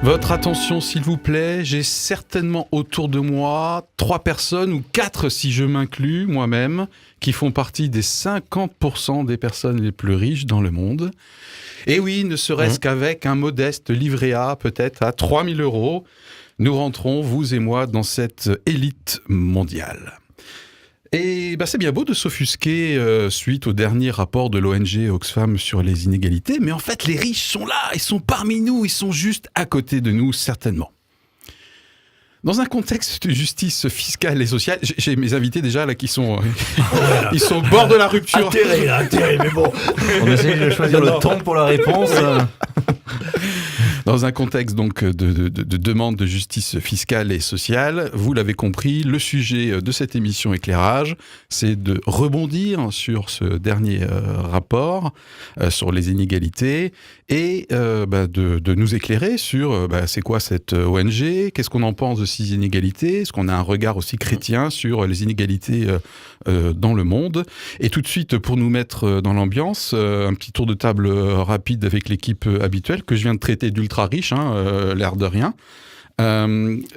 Votre attention s'il vous plaît, j'ai certainement autour de moi 3 personnes, ou 4 si je m'inclus moi-même, qui font partie des 50% des personnes les plus riches dans le monde. Et oui, ne serait-ce qu'avec un modeste livret A, peut-être à 3 000 €, nous rentrons, vous et moi, dans cette élite mondiale. Et c'est bien beau de s'offusquer suite au dernier rapport de l'ONG Oxfam sur les inégalités, mais en fait, les riches sont là, ils sont parmi nous, ils sont juste à côté de nous, certainement. Dans un contexte de justice fiscale et sociale, j'ai mes invités déjà là qui sont, ils sont au bord de la rupture. Intérêt, mais bon. On essaie de choisir le ton pour la réponse. Dans un contexte donc de demande de justice fiscale et sociale, vous l'avez compris, le sujet de cette émission Éclairage, c'est de rebondir sur ce dernier rapport sur les inégalités et de nous éclairer sur c'est quoi cette ONG, qu'est-ce qu'on en pense de ces inégalités, est-ce qu'on a un regard aussi chrétien sur les inégalités dans le monde. Et tout de suite, pour nous mettre dans l'ambiance, un petit tour de table rapide avec l'équipe habituelle que je viens de traiter d'ultra riche, l'air de rien.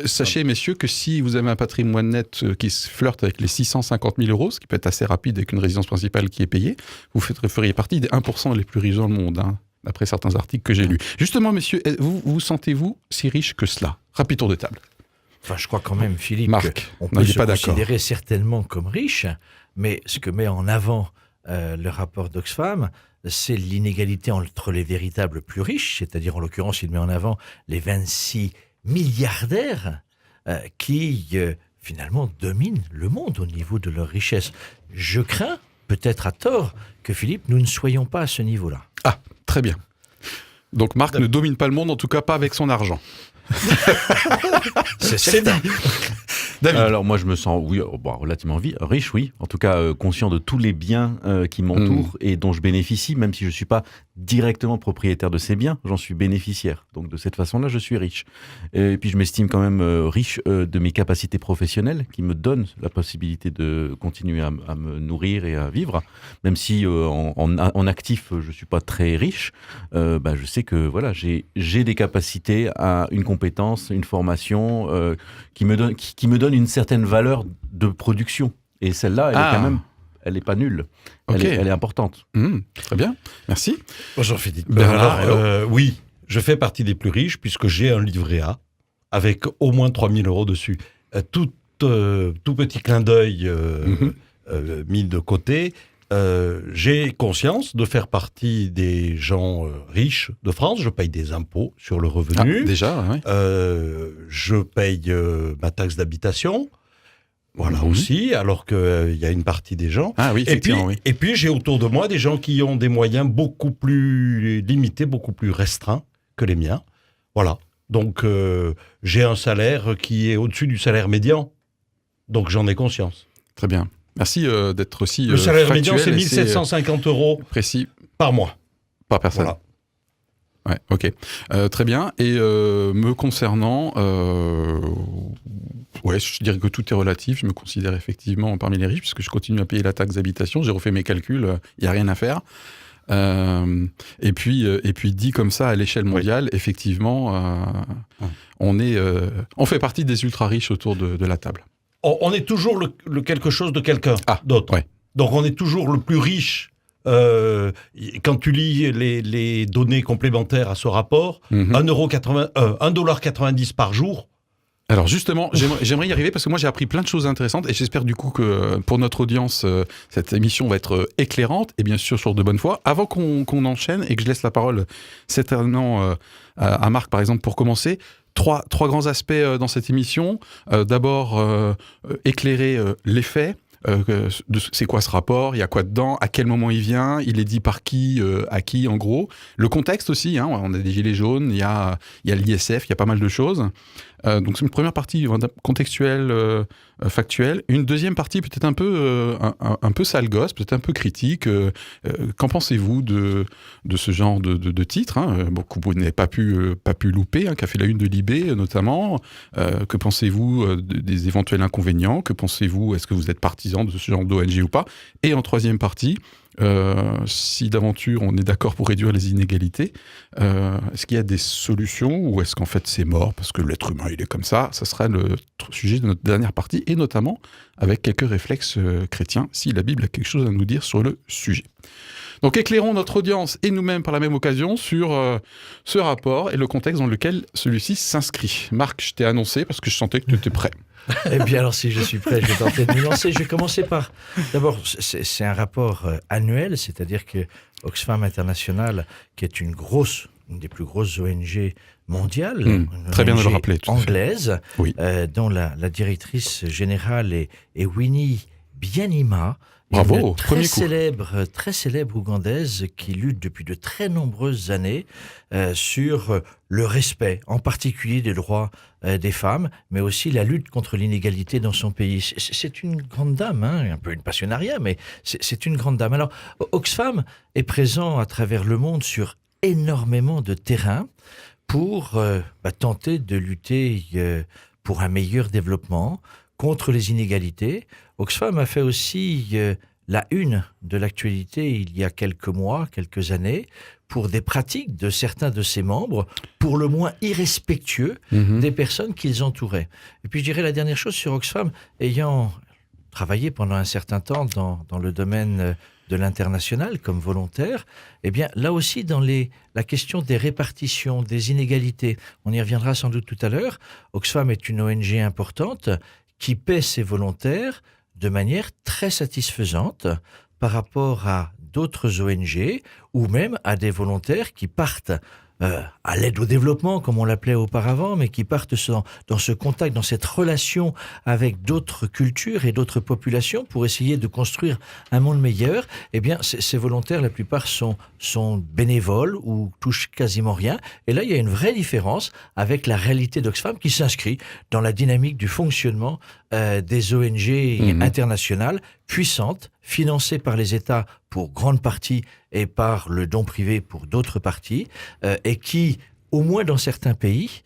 Sachez, messieurs, que si vous avez un patrimoine net qui se flirte avec les 650 000 €, ce qui peut être assez rapide avec une résidence principale qui est payée, vous feriez partie des 1% les plus riches dans le monde, d'après certains articles que j'ai lus. Justement, messieurs, vous sentez-vous si riche que cela? Rapide tour de table. Enfin, je crois quand même, Philippe, Marc, on peut se considérer certainement comme riche, mais ce que met en avant le rapport d'Oxfam, c'est l'inégalité entre les véritables plus riches, c'est-à-dire en l'occurrence, il met en avant les 26 milliardaires qui finalement dominent le monde au niveau de leur richesse. Je crains, peut-être à tort, que Philippe, nous ne soyons pas à ce niveau-là. Ah, très bien. Donc Marc ne domine pas le monde, en tout cas pas avec son argent. C'est certain. David. Alors moi je me sens relativement riche, oui. En tout cas conscient de tous les biens qui m'entourent et dont je bénéficie, même si je ne suis pas directement propriétaire de ces biens, j'en suis bénéficiaire. Donc de cette façon-là, je suis riche. Et puis je m'estime quand même riche de mes capacités professionnelles qui me donnent la possibilité de continuer à me nourrir et à vivre. Même si en actif, je ne suis pas très riche, je sais que voilà, j'ai des capacités, une compétence, une formation qui me donne une certaine valeur de production. Et celle-là, elle est quand même, elle n'est pas nulle. Elle est importante. Très bien, merci. Bonjour Philippe. Bernard, oui, je fais partie des plus riches puisque j'ai un livret A avec au moins 3 000 € dessus. Tout petit clin d'œil mis de côté. J'ai conscience de faire partie des gens riches de France. Je paye des impôts sur le revenu. Déjà, oui. Je paye ma taxe d'habitation. Voilà aussi, alors qu'il y a une partie des gens. Ah oui, effectivement, oui. Et puis j'ai autour de moi des gens qui ont des moyens beaucoup plus limités, beaucoup plus restreints que les miens. Voilà. Donc j'ai un salaire qui est au-dessus du salaire médian. Donc j'en ai conscience. Très bien. Merci d'être aussi le salaire factuel, médian, c'est 1 750 € précis par mois. Par personne. Voilà. Ouais, ok. Très bien. Et me concernant, je dirais que tout est relatif. Je me considère effectivement parmi les riches puisque je continue à payer la taxe d'habitation. J'ai refait mes calculs, il n'y a rien à faire. Et puis dit comme ça à l'échelle mondiale, effectivement, on fait partie des ultra riches autour de la table. On est toujours le quelque chose de quelqu'un d'autre. Ouais. Donc on est toujours le plus riche. Quand tu lis les données complémentaires à ce rapport, 1,90 $ par jour. Alors justement, j'aimerais y arriver parce que moi j'ai appris plein de choses intéressantes et j'espère du coup que pour notre audience, cette émission va être éclairante et bien sûr sur de bonne foi. Avant qu'on enchaîne et que je laisse la parole certainement à Marc par exemple pour commencer, trois grands aspects dans cette émission. D'abord, éclairer les faits. C'est quoi ce rapport, il y a quoi dedans, à quel moment il vient, il est dit par qui, à qui en gros. Le contexte aussi, on a des gilets jaunes, il y a l'ISF, il y a pas mal de choses. Donc c'est une première partie contextuelle, factuelle. Une deuxième partie peut-être un peu sale gosse, peut-être un peu critique. Qu'en pensez-vous de ce genre de titre que vous n'avez pas pu louper, qui a fait la une de Libé notamment. Que pensez-vous des éventuels inconvénients? Que pensez-vous? Est-ce que vous êtes partisan sympathisant de ce genre d'ONG ou pas. Et en troisième partie, si d'aventure on est d'accord pour réduire les inégalités, est-ce qu'il y a des solutions ou est-ce qu'en fait c'est mort parce que l'être humain il est comme ça? Ça sera le sujet de notre dernière partie et notamment avec quelques réflexes chrétiens si la Bible a quelque chose à nous dire sur le sujet. Donc éclairons notre audience et nous-mêmes par la même occasion sur ce rapport et le contexte dans lequel celui-ci s'inscrit. Marc, je t'ai annoncé parce que je sentais que tu étais prêt. Eh bien alors si je suis prêt, je vais tenter de me lancer. Je vais commencer par... D'abord, c'est un rapport annuel, c'est-à-dire que Oxfam International, qui est une des plus grosses ONG mondiales, très bien de le rappeler, anglaise, oui. Dont la directrice générale est Winnie Byanyima, bravo, une très célèbre ougandaise qui lutte depuis de très nombreuses années sur le respect, en particulier des droits des femmes, mais aussi la lutte contre l'inégalité dans son pays. C'est une grande dame, un peu une passionnariat, mais c'est une grande dame. Alors, Oxfam est présent à travers le monde sur énormément de terrains pour tenter de lutter pour un meilleur développement, contre les inégalités. Oxfam a fait aussi la une de l'actualité il y a quelques mois, quelques années, pour des pratiques de certains de ses membres, pour le moins irrespectueux des personnes qu'ils entouraient. Et puis je dirais la dernière chose sur Oxfam, ayant travaillé pendant un certain temps dans le domaine de l'international comme volontaire, eh bien là aussi dans la question des répartitions, des inégalités, on y reviendra sans doute tout à l'heure, Oxfam est une ONG importante qui paie ses volontaires de manière très satisfaisante par rapport à d'autres ONG ou même à des volontaires qui partent à l'aide au développement, comme on l'appelait auparavant, mais qui partent dans ce contact, dans cette relation avec d'autres cultures et d'autres populations pour essayer de construire un monde meilleur. Eh bien, ces volontaires, la plupart sont bénévoles ou touchent quasiment rien. Et là, il y a une vraie différence avec la réalité d'Oxfam qui s'inscrit dans la dynamique du fonctionnement des ONG internationales puissantes, financées par les États pour grande partie et par le don privé pour d'autres parties, et qui, au moins dans certains pays,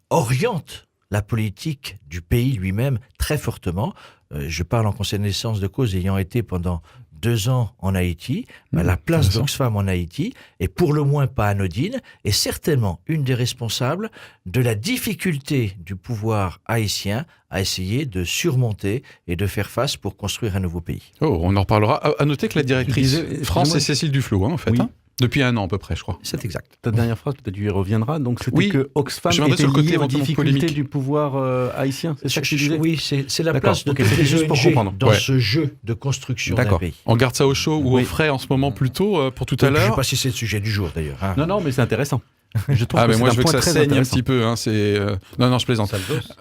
orientent la politique du pays lui-même très fortement. Je parle en connaissance de cause ayant été pendant 2 ans en Haïti. La place d'Oxfam en Haïti est pour le moins pas anodine et certainement une des responsables de la difficulté du pouvoir haïtien à essayer de surmonter et de faire face pour construire un nouveau pays. Oh, on en reparlera. À noter que la directrice France, c'est Cécile Duflot, en fait. Oui. Depuis 1 an à peu près, je crois. C'est exact. Ta dernière phrase, peut-être tu y reviendras. Donc c'était que Oxfam était sur le côté lié aux difficultés polémique du pouvoir haïtien. C'est ça que tu disais? Oui, c'est la place de toutes les ONG dans ce jeu de construction d'un pays. On garde ça au chaud ou au frais en ce moment plutôt pour tout à l'heure. Je ne sais pas si c'est le sujet du jour d'ailleurs. Non, mais c'est intéressant. Je trouve mais moi je veux que ça saigne un petit peu. Non, je plaisante. Sale gosse.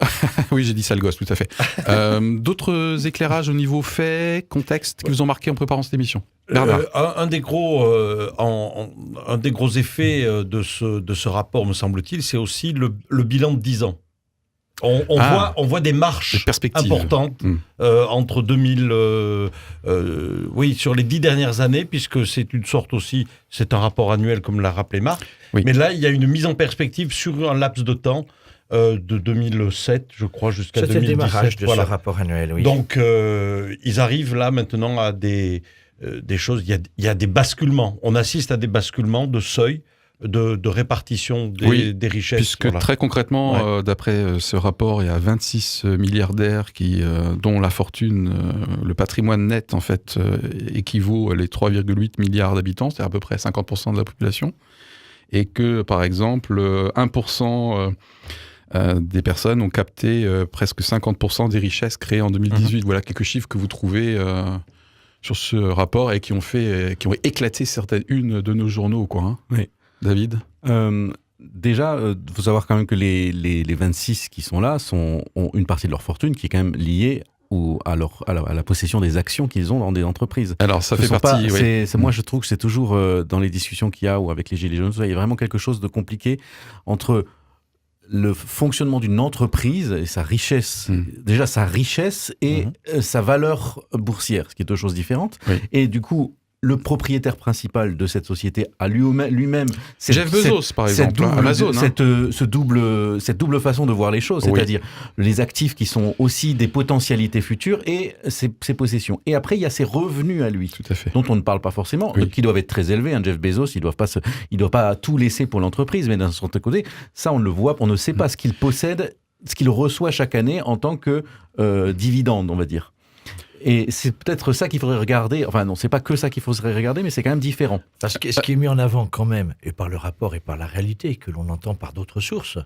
Oui, j'ai dit sale gosse, tout à fait. D'autres éclairages au niveau fait, contexte qui vous ont marqué en préparant cette émission? Bernard. Un des gros effets de ce rapport, me semble-t-il, c'est aussi le bilan de 10 ans. On voit des marches importantes entre 2000, sur les 10 dernières années, puisque c'est un rapport annuel, comme l'a rappelé Marc. Oui. Mais là, il y a une mise en perspective sur un laps de temps de 2007, je crois, jusqu'à 2017. C'était le démarrage de ce rapport annuel, oui. Donc, ils arrivent là maintenant à des choses. Il y a des basculements. On assiste à des basculements de seuil. De répartition des richesses. Puisque très concrètement, d'après ce rapport, il y a 26 milliardaires dont la fortune, le patrimoine net en fait, équivaut à les 3,8 milliards d'habitants, c'est à peu près 50% de la population, et que par exemple 1% des personnes ont capté presque 50% des richesses créées en 2018. Voilà quelques chiffres que vous trouvez sur ce rapport et qui ont éclaté certaines unes de nos journaux, quoi. Hein. Oui. David, déjà, faut savoir quand même que les 26 qui sont là ont une partie de leur fortune qui est quand même liée à la possession des actions qu'ils ont dans des entreprises. Alors ça fait partie. Moi, je trouve que c'est toujours dans les discussions qu'il y a ou avec les Gilets jaunes, il y a vraiment quelque chose de compliqué entre le fonctionnement d'une entreprise et sa richesse, et sa valeur boursière, ce qui est deux choses différentes. Oui. Et du coup, le propriétaire principal de cette société a lui-même Jeff Bezos, par exemple, Amazon. Cette double façon de voir les choses, c'est-à-dire les actifs qui sont aussi des potentialités futures et ses possessions. Et après, il y a ses revenus à lui, dont on ne parle pas forcément, qui doivent être très élevés. Jeff Bezos, il ne doit pas tout laisser pour l'entreprise, mais d'un certain côté, ça, on le voit, on ne sait pas ce qu'il possède, ce qu'il reçoit chaque année en tant que dividende, on va dire. Et c'est peut-être ça qu'il faudrait regarder. Enfin non, c'est pas que ça qu'il faudrait regarder, mais c'est quand même différent. Parce que ce qui est mis en avant quand même, et par le rapport et par la réalité, que l'on entend par d'autres sources,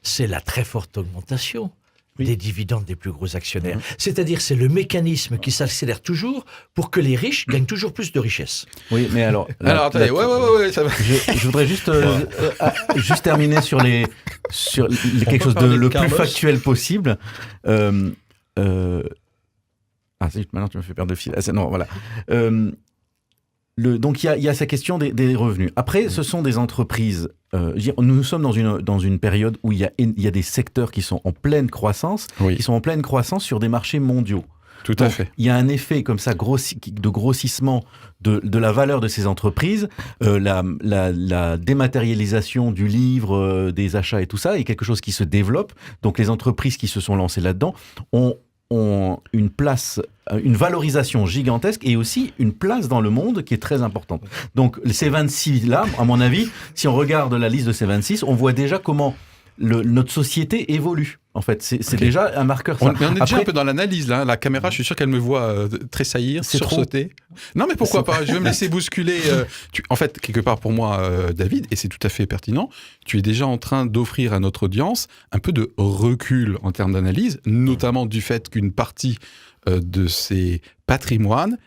c'est la très forte augmentation des dividendes des plus gros actionnaires. C'est-à-dire, c'est le mécanisme qui s'accélère toujours pour que les riches gagnent toujours plus de richesses. Oui, mais alors... attendez, ça va. Je voudrais juste terminer sur quelque chose de le plus factuel possible. Zut, maintenant tu me fais perdre le fil. Non, voilà. Donc il y a cette question des revenus. Après, ce sont des entreprises. Nous sommes dans une période où il y a des secteurs qui sont en pleine croissance, sur des marchés mondiaux. Tout à fait. Il y a un effet comme ça de grossissement de la valeur de ces entreprises, la dématérialisation du livre, des achats et tout ça est quelque chose qui se développe. Donc les entreprises qui se sont lancées là-dedans ont une place, une valorisation gigantesque et aussi une place dans le monde qui est très importante. Donc ces 26-là, à mon avis, si on regarde la liste de ces 26, on voit déjà comment notre société évolue. En fait, c'est déjà un marqueur. On est déjà un peu dans l'analyse, là. La caméra, je suis sûr qu'elle me voit tressaillir, sursauter. Non, mais pourquoi pas? Je vais me laisser bousculer. En fait, quelque part pour moi, David, et c'est tout à fait pertinent, tu es déjà en train d'offrir à notre audience un peu de recul en termes d'analyse, notamment du fait qu'une partie de ces patrimoines,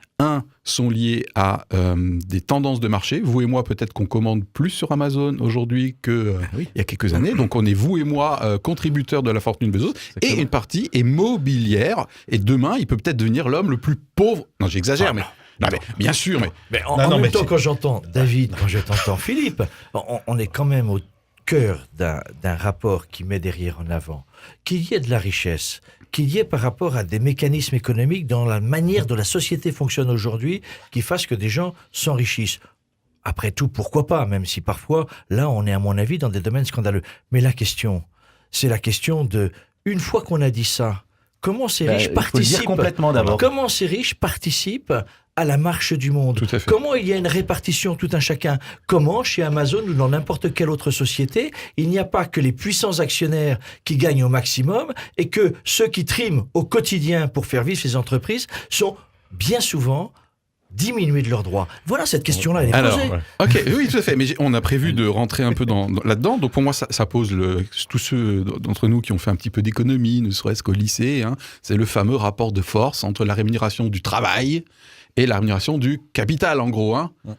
sont liés à des tendances de marché. Vous et moi, peut-être qu'on commande plus sur Amazon aujourd'hui qu'il y a quelques années. Donc, on est, vous et moi, contributeurs de la fortune Bezos. Et une partie est mobilière. Et demain, il peut peut-être devenir l'homme le plus pauvre. Non, j'exagère, mais bien sûr. Mais en même temps, quand j'entends David, quand je t'entends Philippe, on est quand même au cœur d'un rapport qui met derrière en avant qu'il y ait de la richesse, qu'il y ait par rapport à des mécanismes économiques dans la manière dont la société fonctionne aujourd'hui, qui fassent que des gens s'enrichissent. Après tout, pourquoi pas, même si parfois, là, on est à mon avis dans des domaines scandaleux. Mais la question, c'est la question de, une fois qu'on a dit ça, comment ces riches participent complètement d'abord. Comment ces riches participent à la marche du monde? Comment il y a une répartition tout un chacun? Comment chez Amazon ou dans n'importe quelle autre société, il n'y a pas que les puissants actionnaires qui gagnent au maximum et que ceux qui triment au quotidien pour faire vivre ces entreprises sont bien souvent diminuer de leurs droits. Voilà, cette question-là, elle est posée. Ok, oui, tout à fait. Mais on a prévu de rentrer un peu là-dedans. Donc pour moi, ça pose tous ceux d'entre nous qui ont fait un petit peu d'économie, ne serait-ce qu'au lycée, c'est le fameux rapport de force entre la rémunération du travail et la rémunération du capital, en gros.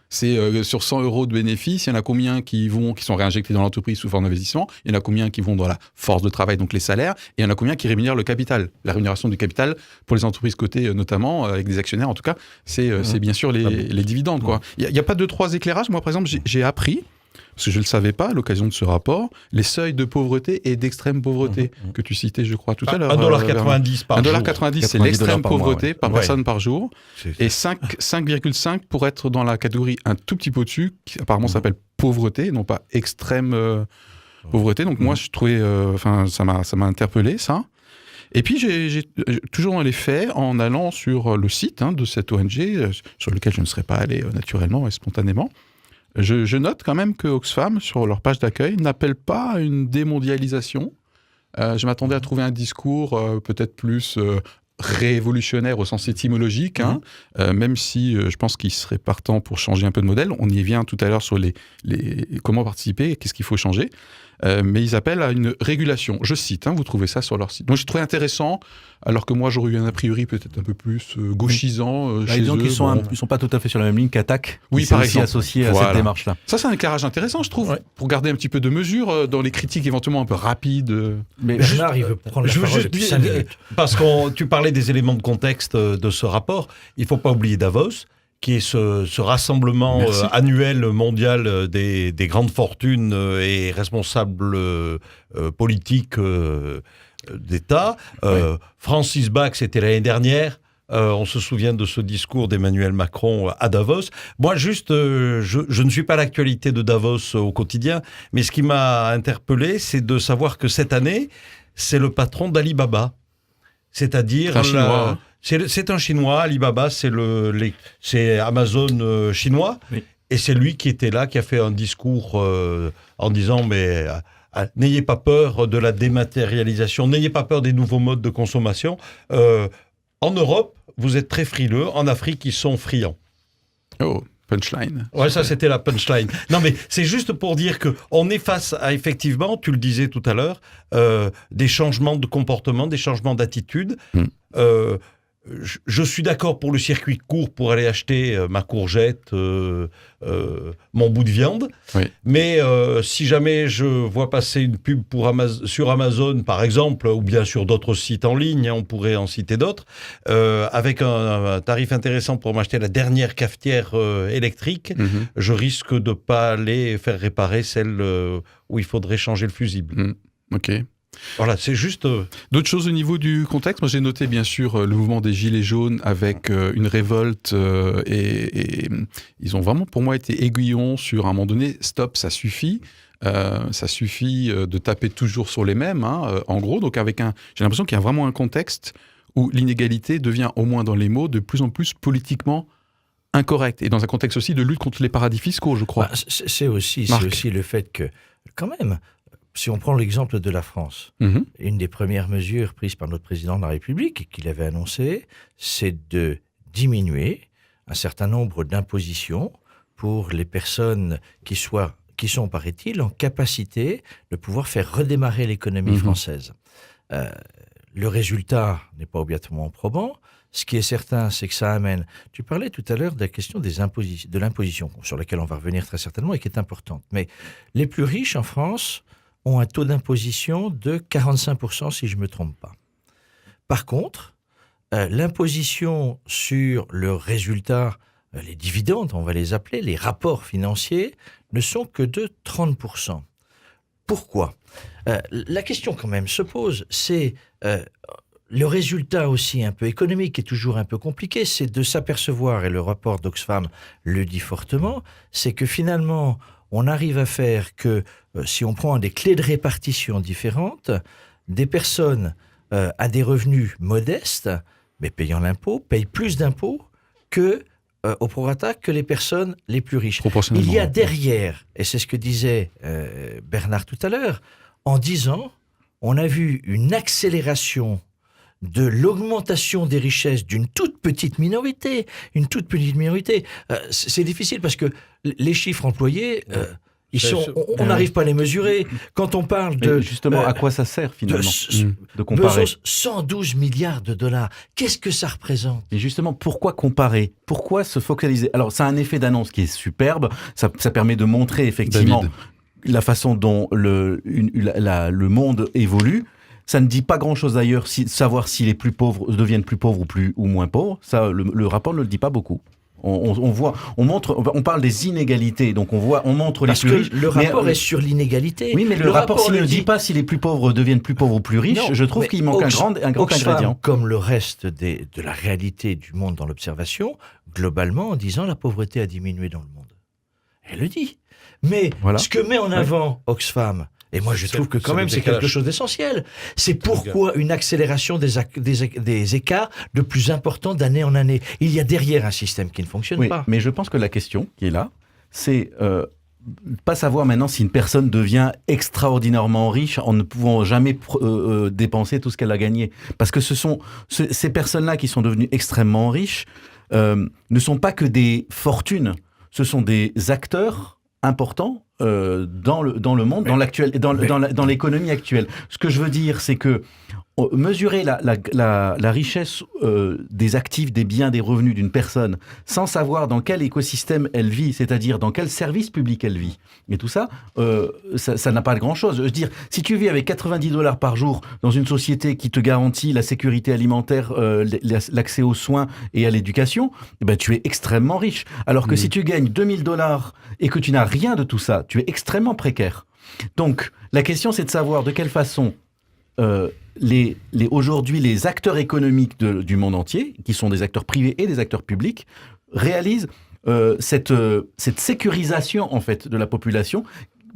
C'est sur 100 € de bénéfices, il y en a combien qui sont réinjectés dans l'entreprise sous forme d'investissement, il y en a combien qui vont dans la force de travail, donc les salaires, et il y en a combien qui rémunèrent le capital. La rémunération du capital, pour les entreprises cotées notamment, avec des actionnaires en tout cas, c'est bien sûr les dividendes. Il n'y a pas 2-3 éclairages. Moi, par exemple, j'ai appris, parce que je ne le savais pas à l'occasion de ce rapport, les seuils de pauvreté et d'extrême pauvreté que tu citais, je crois, tout à l'heure. 1,90 $ par jour. 1,90 $, c'est l'extrême pauvreté par personne par jour. Et 5,5 pour être dans la catégorie un tout petit peu au-dessus, qui apparemment s'appelle pauvreté, non pas extrême pauvreté. Donc moi, je trouvais, ça m'a interpellé, ça. Et puis, j'ai toujours dans les faits, en allant sur le site de cette ONG, sur lequel je ne serais pas allé naturellement et spontanément, je note quand même que Oxfam, sur leur page d'accueil, n'appelle pas à une démondialisation. Je m'attendais à trouver un discours peut-être plus révolutionnaire au sens étymologique, même si je pense qu'il serait partant pour changer un peu de modèle. On y vient tout à l'heure sur comment participer et qu'est-ce qu'il faut changer. Mais ils appellent à une régulation. Je cite, vous trouvez ça sur leur site. Donc j'ai trouvé intéressant, alors que moi j'aurais eu un a priori peut-être un peu plus gauchisant chez eux. Ils sont pas tout à fait sur la même ligne qu'Attaque. Oui, par exemple. Associé à cette démarche-là. Ça, c'est un éclairage intéressant, je trouve, pour garder un petit peu de mesure dans les critiques éventuellement un peu rapides. Mais Bernard, il veut prendre la parole depuis 5 minutes. Parce que tu parlais des éléments de contexte de ce rapport. Il ne faut pas oublier Davos, qui est ce rassemblement annuel mondial des grandes fortunes et responsables politiques d'État. Francis Bach, c'était l'année dernière. On se souvient de ce discours d'Emmanuel Macron à Davos. Moi, juste, je ne suis pas l'actualité de Davos au quotidien, mais ce qui m'a interpellé, c'est de savoir que cette année, c'est le patron d'Alibaba. C'est-à-dire... C'est un Chinois. C'est un Chinois, Alibaba, c'est Amazon chinois. Oui. Et c'est lui qui était là, qui a fait un discours en disant, mais... n'ayez pas peur de la dématérialisation, n'ayez pas peur des nouveaux modes de consommation. En Europe, vous êtes très frileux. En Afrique, ils sont friands. Oh, punchline. Ouais, ça, c'était la punchline. Non, mais c'est juste pour dire qu'on est face à, effectivement, tu le disais tout à l'heure, des changements de comportement, des changements d'attitude. Je suis d'accord pour le circuit court pour aller acheter ma courgette, mon bout de viande. Oui. Mais si jamais je vois passer une pub sur Amazon, par exemple, ou bien sur d'autres sites en ligne, on pourrait en citer d'autres, avec un tarif intéressant pour m'acheter la dernière cafetière électrique, je risque de ne pas aller faire réparer celle où il faudrait changer le fusible. Ok. Voilà, c'est juste... D'autres choses au niveau du contexte. Moi, j'ai noté, bien sûr, le mouvement des Gilets jaunes avec une révolte et ils ont vraiment, pour moi, été aiguillons sur, à un moment donné, stop, ça suffit. Ça suffit de taper toujours sur les mêmes, en gros. Donc, j'ai l'impression qu'il y a vraiment un contexte où l'inégalité devient, au moins dans les mots, de plus en plus politiquement incorrecte. Et dans un contexte aussi de lutte contre les paradis fiscaux, je crois. C'est aussi le fait que, quand même... Si on prend l'exemple de la France, une des premières mesures prises par notre président de la République, et qu'il avait annoncé, c'est de diminuer un certain nombre d'impositions pour les personnes qui sont, paraît-il, en capacité de pouvoir faire redémarrer l'économie française. Le résultat n'est pas obligatoirement probant. Ce qui est certain, c'est que ça amène... Tu parlais tout à l'heure de la question de l'imposition, sur laquelle on va revenir très certainement et qui est importante. Mais les plus riches en France... ont un taux d'imposition de 45%, si je ne me trompe pas. Par contre, l'imposition sur le résultat, les dividendes, on va les appeler, les rapports financiers, ne sont que de 30%. Pourquoi ? La question quand même se pose, c'est... le résultat aussi un peu économique est toujours un peu compliqué, c'est de s'apercevoir, et le rapport d'Oxfam le dit fortement, c'est que finalement... on arrive à faire que, si on prend des clés de répartition différentes, des personnes à des revenus modestes, mais payant l'impôt, payent plus d'impôts au prorata que les personnes les plus riches. Il y a derrière, et c'est ce que disait Bernard tout à l'heure, en 10 ans, on a vu une accélération de l'augmentation des richesses d'une toute petite minorité. C'est difficile parce que les chiffres employés, on n'arrive pas à les mesurer. Quand on parle de... Justement, à quoi ça sert finalement de comparer 112 milliards de dollars, qu'est-ce que ça représente ? Et justement, pourquoi comparer ? Pourquoi se focaliser ? Alors, ça a un effet d'annonce qui est superbe, ça permet de montrer effectivement la façon dont le monde évolue. Ça ne dit pas grand-chose d'ailleurs, savoir si les plus pauvres deviennent plus pauvres ou moins pauvres. Ça, le rapport ne le dit pas beaucoup. On parle des inégalités, donc on montre les plus riches. Le rapport est sur l'inégalité. Oui, mais le rapport s'il ne dit pas si les plus pauvres deviennent plus pauvres ou plus riches, je trouve qu'il manque un grand ingrédient. Comme le reste de la réalité du monde dans l'observation, globalement, en disant la pauvreté a diminué dans le monde. Elle le dit. Mais ce que met en avant Oxfam, et moi, je trouve que quand même, c'est quelque chose d'essentiel. C'est pourquoi une accélération des écarts de plus importants d'année en année. Il y a derrière un système qui ne fonctionne pas. Mais je pense que la question qui est là, c'est pas savoir maintenant si une personne devient extraordinairement riche en ne pouvant jamais dépenser tout ce qu'elle a gagné. Parce que ces personnes-là qui sont devenues extrêmement riches ne sont pas que des fortunes. Ce sont des acteurs importants dans le monde, dans l'économie actuelle. Ce que je veux dire, c'est que mesurer la richesse des actifs, des biens, des revenus d'une personne, sans savoir dans quel écosystème elle vit, c'est-à-dire dans quel service public elle vit, et tout ça, ça n'a pas de grand-chose. Je veux dire, si tu vis avec $90 par jour dans une société qui te garantit la sécurité alimentaire, l'accès aux soins et à l'éducation, ben, tu es extrêmement riche. Alors que si tu gagnes $2000 et que tu n'as rien de tout ça, tu es extrêmement précaire. Donc, la question, c'est de savoir de quelle façon aujourd'hui, les acteurs économiques du monde entier, qui sont des acteurs privés et des acteurs publics, réalisent cette sécurisation en fait de la population,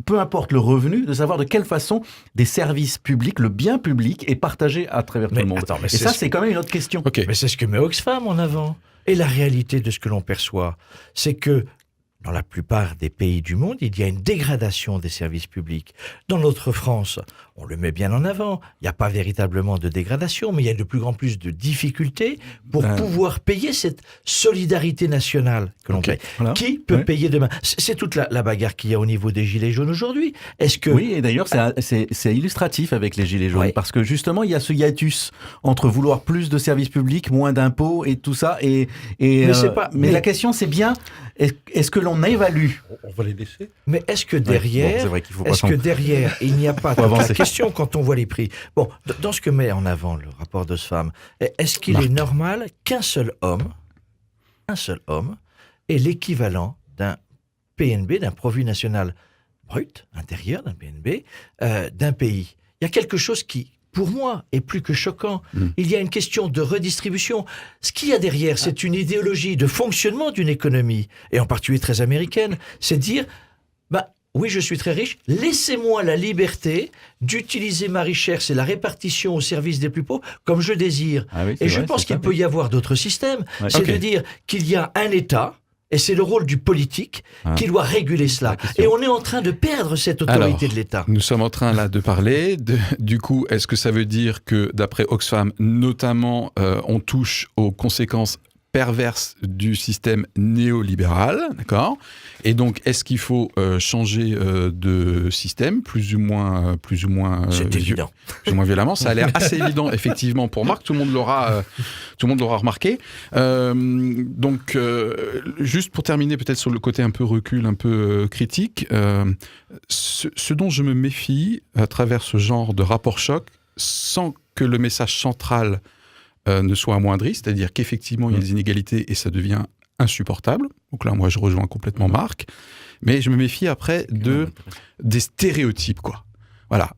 peu importe le revenu, de savoir de quelle façon des services publics, le bien public est partagé à travers tout le monde. Et ça, c'est quand même une autre question. Okay. Mais c'est ce que met Oxfam en avant. Et la réalité de ce que l'on perçoit, c'est que dans la plupart des pays du monde, il y a une dégradation des services publics. Dans notre France, on le met bien en avant. Il n'y a pas véritablement de dégradation, mais il y a de plus en plus de difficultés pour pouvoir payer cette solidarité nationale que l'on paye. Voilà. Qui peut payer demain ? C'est toute la bagarre qu'il y a au niveau des Gilets jaunes aujourd'hui. Est-ce que... Oui, et d'ailleurs, c'est illustratif avec les Gilets jaunes, parce que justement, il y a ce hiatus entre vouloir plus de services publics, moins d'impôts et tout ça. Mais la question, c'est bien, est-ce que l'on évalue ? On va les laisser. Mais est-ce que derrière, il n'y a pas de question quand on voit les prix ? Bon, dans ce que met en avant le rapport d'Oxfam, est-ce qu'il est normal qu'un seul homme ait l'équivalent d'un PNB, d'un produit national brut, intérieur, d'un PNB, d'un pays ? Il y a quelque chose qui, pour moi, est plus que choquant. Il y a une question de redistribution. Ce qu'il y a derrière, c'est une idéologie de fonctionnement d'une économie, et en particulier très américaine, c'est de dire, oui, je suis très riche, laissez-moi la liberté d'utiliser ma richesse et la répartition au service des plus pauvres comme je désire. Et je pense qu'il peut y avoir d'autres systèmes. C'est de dire qu'il y a un État, et c'est le rôle du politique qui doit réguler cela. Et on est en train de perdre cette autorité de l'État. Nous sommes en train là de parler. Du coup, est-ce que ça veut dire que, d'après Oxfam, notamment, on touche aux conséquences perverse du système néolibéral, d'accord ? Et donc, est-ce qu'il faut changer de système, plus ou moins c'est évident, plus ou moins violemment ? Ça a l'air assez évident, effectivement, pour Marc. Tout le monde l'aura remarqué. Donc, juste pour terminer, peut-être sur le côté un peu recul, un peu critique, ce dont je me méfie à travers ce genre de rapport choc, sans que le message central ne soit amoindri, c'est-à-dire qu'effectivement il y a des inégalités et ça devient insupportable. Donc là, moi, je rejoins complètement Marc, mais je me méfie après des stéréotypes, quoi. Voilà,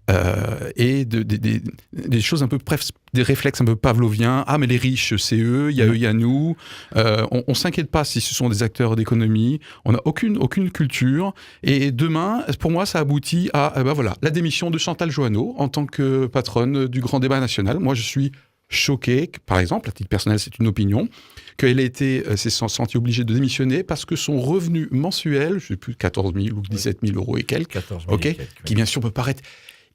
et des choses un peu, bref, des réflexes un peu pavloviens. Ah, mais les riches, c'est eux, il y a eux, il y a nous. On s'inquiète pas si ce sont des acteurs d'économie. On n'a aucune culture. Et demain, pour moi, ça aboutit à la démission de Chantal Joanneau en tant que patronne du grand débat national. Moi, je suis choqué, par exemple, à titre personnel, c'est une opinion, qu'elle s'est sentie obligée de démissionner parce que son revenu mensuel, je ne sais plus, 14 000 ou 17 000 euros et quelques, 14 000 et quelques, qui bien sûr peut paraître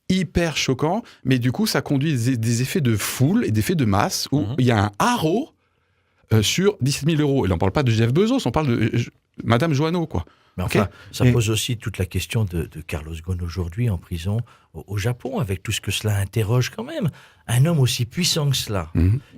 hyper choquant, mais du coup, ça conduit des effets de foule et d'effets de masse où il y a un haro sur 17 000 euros. Et là, on ne parle pas de Jeff Bezos, on parle de Madame Joanneau, quoi. Mais enfin, ça pose aussi toute la question de Carlos Ghosn aujourd'hui en prison au Japon, avec tout ce que cela interroge quand même. Un homme aussi puissant que cela,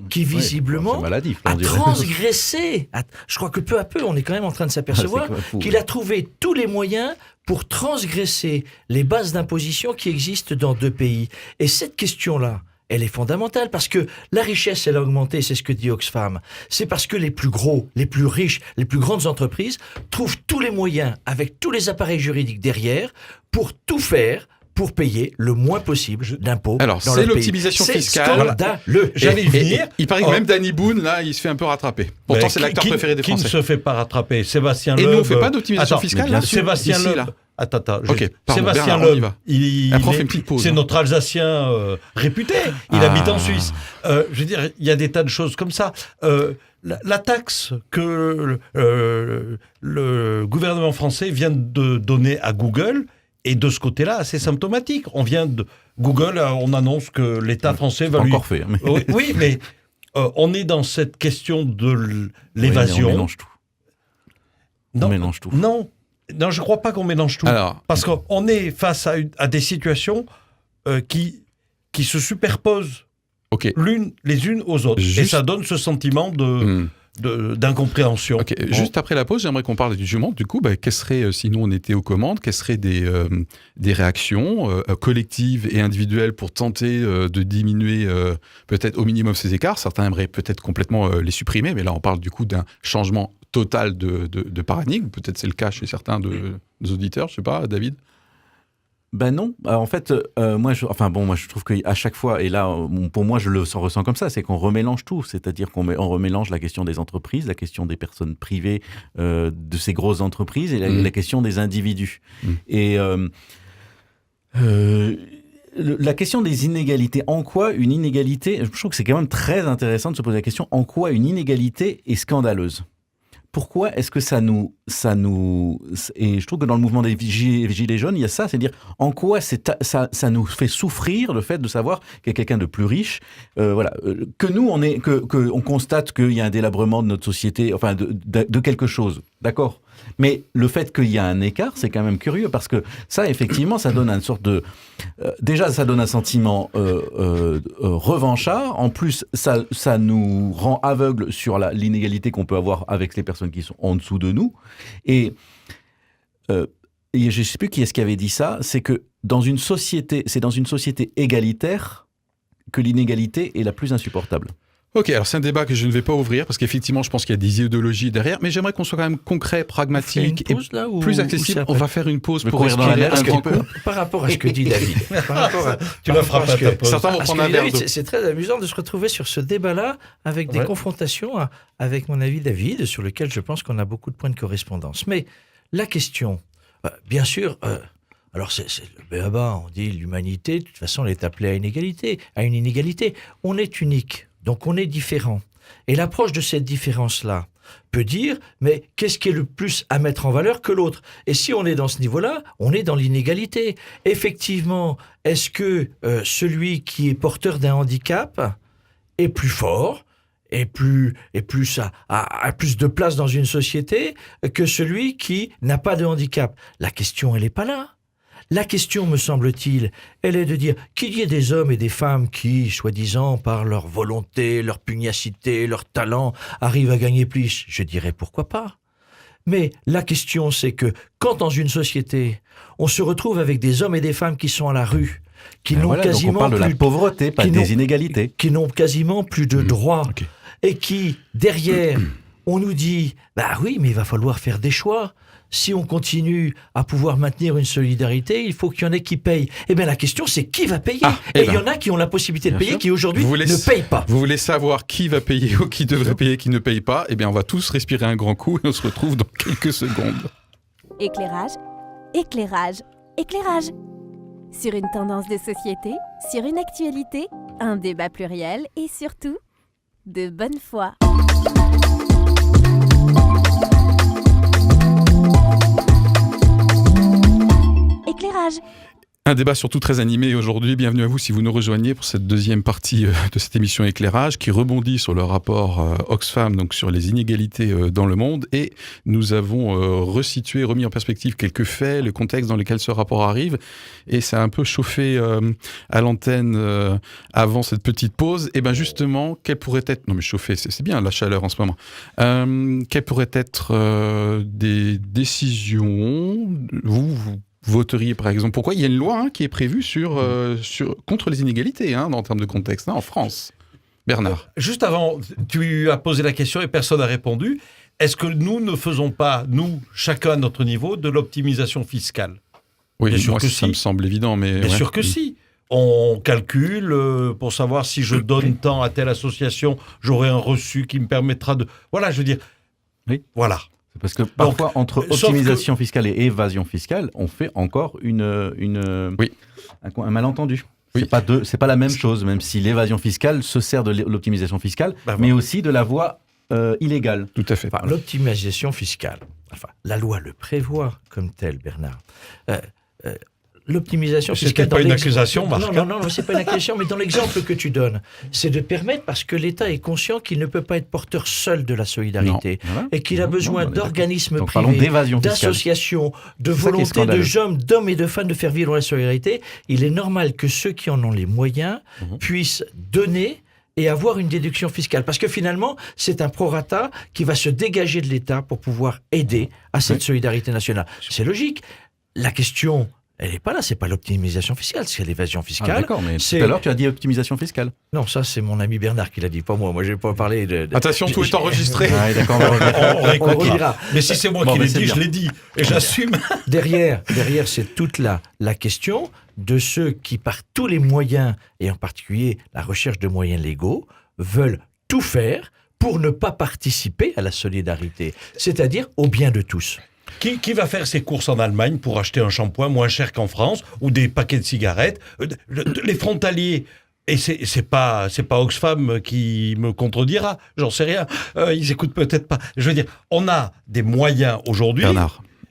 qui visiblement a transgressé. Je crois que peu à peu, on est quand même en train de s'apercevoir qu'il a trouvé tous les moyens pour transgresser les bases d'imposition qui existent dans deux pays. Et cette question-là, elle est fondamentale parce que la richesse, elle a augmenté, c'est ce que dit Oxfam. C'est parce que les plus gros, les plus riches, les plus grandes entreprises trouvent tous les moyens, avec tous les appareils juridiques derrière, pour tout faire pour payer le moins possible d'impôts. Alors, c'est l'optimisation fiscale. C'est scandaleux. J'allais y venir. Il paraît que même Danny Boone, là, il se fait un peu rattraper. Pourtant, c'est l'acteur préféré des Français. Qui ne se fait pas rattraper ? Sébastien Loeb. Et nous, on ne fait pas d'optimisation fiscale là-dessus. Sébastien Loeb. Là. Attends. Sébastien Loeb, après, on fait une petite pause. C'est notre Alsacien réputé. Il habite en Suisse. Je veux dire, il y a des tas de choses comme ça. La taxe que le gouvernement français vient de donner à Google est de ce côté-là assez symptomatique. Google, on annonce que l'État français va encore fait. Mais... Oui, mais on est dans cette question de l'évasion. On mélange tout. On mélange tout. Non, je ne crois pas qu'on mélange tout. Parce qu'on est face à des situations qui se superposent les unes aux autres. Et ça donne ce sentiment d'incompréhension. Juste après la pause, j'aimerais qu'on parle du jugement. Du coup, quelles seraient, si nous on était aux commandes, quelles seraient des réactions collectives et individuelles pour tenter de diminuer peut-être au minimum ces écarts ? Certains aimeraient peut-être complètement les supprimer, mais là on parle du coup d'un changement total de paradigme. Peut-être c'est le cas chez certains des auditeurs, je ne sais pas, David ? Ben non, en fait, moi je trouve qu'à chaque fois, et là, pour moi, je le ressens comme ça, c'est qu'on remélange tout, c'est-à-dire qu'on remélange la question des entreprises, la question des personnes privées, de ces grosses entreprises, et la question des individus. Et la question des inégalités, en quoi une inégalité, je trouve que c'est quand même très intéressant de se poser la question, en quoi une inégalité est scandaleuse ? Pourquoi est-ce que ça nous... Et je trouve que dans le mouvement des Gilets jaunes, il y a ça, c'est-à-dire en quoi ça nous fait souffrir le fait de savoir qu'il y a quelqu'un de plus riche, que nous, on constate qu'il y a un délabrement de notre société, enfin de quelque chose, d'accord ? Mais le fait qu'il y a un écart, c'est quand même curieux, parce que ça, effectivement, ça donne une sorte de... déjà, ça donne un sentiment revanchard. En plus, ça nous rend aveugles sur l'inégalité qu'on peut avoir avec les personnes qui sont en dessous de nous. Et je ne sais plus qui est-ce qui avait dit ça, c'est que dans une société égalitaire que l'inégalité est la plus insupportable. Ok, alors c'est un débat que je ne vais pas ouvrir parce qu'effectivement, je pense qu'il y a des idéologies derrière, mais j'aimerais qu'on soit quand même concret, pragmatique et plus accessible. On va faire une pause pour respirer un grand coup. Par rapport à ce que dit David. Tu la feras pas ta pause. Certains vont prendre un verre d'eau. C'est très amusant de se retrouver sur ce débat-là avec des confrontations avec mon avis David, sur lequel je pense qu'on a beaucoup de points de correspondance. Mais la question, bien sûr... alors c'est le béaba, on dit l'humanité, de toute façon, elle est appelée à une inégalité. On est unique. Donc on est différent. Et l'approche de cette différence-là peut dire, mais qu'est-ce qui est le plus à mettre en valeur que l'autre ? Et si on est dans ce niveau-là, on est dans l'inégalité. Effectivement, est-ce que celui qui est porteur d'un handicap est plus fort et a plus de place dans une société que celui qui n'a pas de handicap ? La question, elle n'est pas là. La question, me semble-t-il, elle est de dire qu'il y ait des hommes et des femmes qui, soi-disant, par leur volonté, leur pugnacité, leur talent, arrivent à gagner plus. Je dirais pourquoi pas. Mais la question, c'est que quand dans une société, on se retrouve avec des hommes et des femmes qui sont à la rue, qui n'ont quasiment donc on parle de la pauvreté, pas des inégalités, qui n'ont quasiment plus de droits, et qui, derrière, on nous dit, bah oui, mais il va falloir faire des choix. Si on continue à pouvoir maintenir une solidarité, il faut qu'il y en ait qui payent. Eh bien, la question, c'est qui va payer ? Et il y en a qui ont la possibilité de payer, qui aujourd'hui ne payent pas. Vous voulez savoir qui va payer ou qui devrait payer, qui ne paye pas ? Eh bien, on va tous respirer un grand coup et on se retrouve dans quelques secondes. Éclairage, éclairage, éclairage. Sur une tendance de société, sur une actualité, un débat pluriel et surtout, de bonne foi. Éclairage. Un débat surtout très animé aujourd'hui. Bienvenue à vous si vous nous rejoignez pour cette deuxième partie de cette émission Éclairage qui rebondit sur le rapport Oxfam, donc sur les inégalités dans le monde. Et nous avons resitué, remis en perspective quelques faits, le contexte dans lequel ce rapport arrive. Et ça a un peu chauffé à l'antenne avant cette petite pause. Et bien justement, quelle pourrait être... Non mais chauffer, c'est bien la chaleur en ce moment. Quelles pourraient être des décisions, vous voteriez par exemple. Pourquoi ? Il y a une loi qui est prévue contre les inégalités en termes de contexte en France. Bernard. Juste avant, tu as posé la question et personne n'a répondu. Est-ce que nous ne faisons pas, nous, chacun à notre niveau, de l'optimisation fiscale ? Oui, moi, ça me semble évident. Mais bien sûr que si. On calcule pour savoir si je donne tant à telle association, j'aurai un reçu qui me permettra de... Voilà, je veux dire... Oui. Voilà. C'est parce que parfois, entre optimisation fiscale et évasion fiscale, on fait encore un malentendu. Oui. C'est pas la même chose, même si l'évasion fiscale se sert de l'optimisation fiscale, mais aussi de la voie illégale. Tout à fait. Enfin, l'optimisation fiscale, la loi le prévoit comme tel, Bernard. L'optimisation fiscale... C'était pas une accusation, Marc. Non, c'est pas une accusation, mais dans l'exemple que tu donnes, c'est de permettre, parce que l'État est conscient qu'il ne peut pas être porteur seul de la solidarité, et qu'il a besoin d'organismes privés, d'associations, de volonté d'hommes et de femmes de faire vivre la solidarité. Il est normal que ceux qui en ont les moyens puissent donner et avoir une déduction fiscale. Parce que finalement, c'est un prorata qui va se dégager de l'État pour pouvoir aider à cette solidarité nationale. C'est logique. La question... elle n'est pas là. C'est pas l'optimisation fiscale, c'est l'évasion fiscale. D'accord, mais tout à l'heure, tu as dit optimisation fiscale. Non, ça, c'est mon ami Bernard qui l'a dit, pas moi. Moi, je n'ai pas parlé de... Attention, tout est enregistré. D'accord, On réécoutera. redira. Mais si c'est moi qui l'ai dit, je l'ai dit. Et j'assume. Derrière, c'est toute la question de ceux qui, par tous les moyens, et en particulier la recherche de moyens légaux, veulent tout faire pour ne pas participer à la solidarité, c'est-à-dire au bien de tous. Qui va faire ses courses en Allemagne pour acheter un shampoing moins cher qu'en France ou des paquets de cigarettes? Les frontaliers. Et c'est pas Oxfam qui me contredira, j'en sais rien. Ils écoutent peut-être pas. Je veux dire, on a des moyens aujourd'hui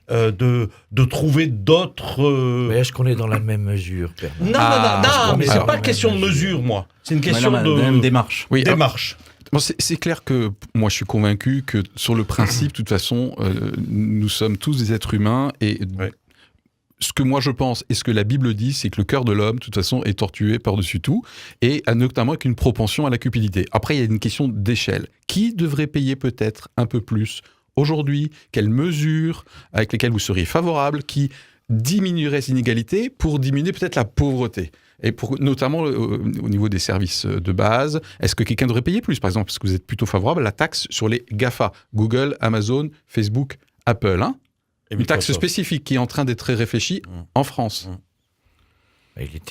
de trouver d'autres. Mais est-ce qu'on est dans la même mesure, Bernard? Non, mais c'est pas question de mesure, moi. C'est une question de démarche. Oui, démarche. Bon, c'est clair que moi je suis convaincu que sur le principe, de toute façon, nous sommes tous des êtres humains et ce que moi je pense et ce que la Bible dit, c'est que le cœur de l'homme, de toute façon, est tortué par-dessus tout et notamment avec une propension à la cupidité. Après, il y a une question d'échelle. Qui devrait payer peut-être un peu plus aujourd'hui? Quelles mesures avec lesquelles vous seriez favorable qui diminueraient les inégalités pour diminuer peut-être la pauvreté? Et notamment au niveau des services de base, est-ce que quelqu'un devrait payer plus? Par exemple, parce que vous êtes plutôt favorable à la taxe sur les GAFA, Google, Amazon, Facebook, Apple. Une taxe spécifique qui est en train d'être réfléchie en France.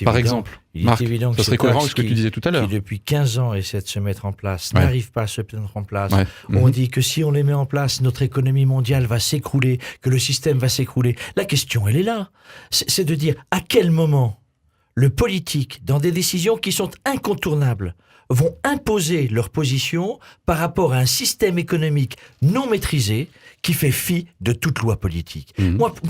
Par exemple, Marc, ça serait cohérent avec ce que tu disais tout à l'heure. Qui depuis 15 ans essaie de se mettre en place, n'arrive pas à se mettre en place. Ouais. On dit que si on les met en place, notre économie mondiale va s'écrouler, que le système va s'écrouler. La question, elle est là. C'est de dire à quel moment le politique, dans des décisions qui sont incontournables, vont imposer leur position par rapport à un système économique non maîtrisé qui fait fi de toute loi politique.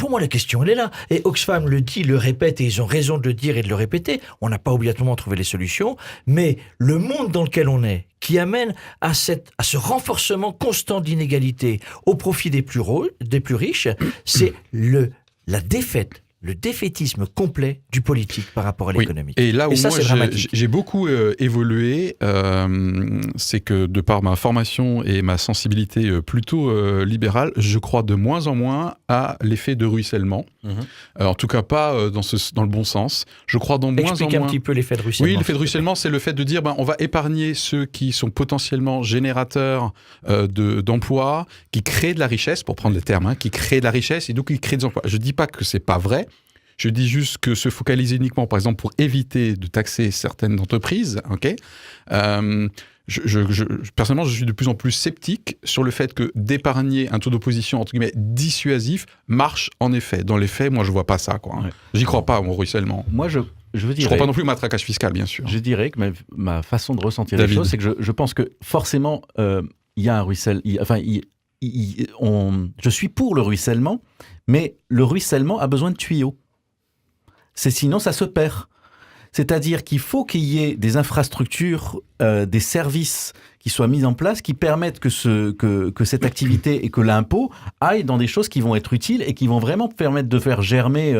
Pour moi, la question, elle est là. Et Oxfam le dit, le répète, et ils ont raison de le dire et de le répéter. On n'a pas obligatoirement trouvé les solutions, mais le monde dans lequel on est, qui amène à ce renforcement constant d'inégalité au profit des plus riches, c'est la défaite, le défaitisme complet du politique par rapport à l'économie. Et là où ça, moi j'ai beaucoup évolué, c'est que de par ma formation et ma sensibilité plutôt libérale, je crois de moins en moins à l'effet de ruissellement. En tout cas pas dans le bon sens. Je crois dans moins en moins... Explique un petit peu l'effet de ruissellement. Oui, l'effet de ruissellement, c'est le fait de dire on va épargner ceux qui sont potentiellement générateurs d'emplois, qui créent de la richesse, pour prendre les termes, qui créent de la richesse et donc qui créent des emplois. Je ne dis pas que c'est pas vrai. Je dis juste que se focaliser uniquement, par exemple, pour éviter de taxer certaines entreprises, personnellement, je suis de plus en plus sceptique sur le fait que d'épargner un taux d'opposition, entre guillemets, dissuasif, marche en effet. Dans les faits, moi, je ne vois pas ça. J'y crois pas, mon ruissellement. Moi, je ne crois pas non plus au matraquage fiscal, bien sûr. Je dirais que ma façon de ressentir les choses, c'est que je pense que forcément, il y a un ruissellement. Je suis pour le ruissellement, mais le ruissellement a besoin de tuyaux. Sinon, ça se perd. C'est-à-dire qu'il faut qu'il y ait des infrastructures, des services qui soient mis en place, qui permettent que cette activité et que l'impôt aillent dans des choses qui vont être utiles et qui vont vraiment permettre de faire germer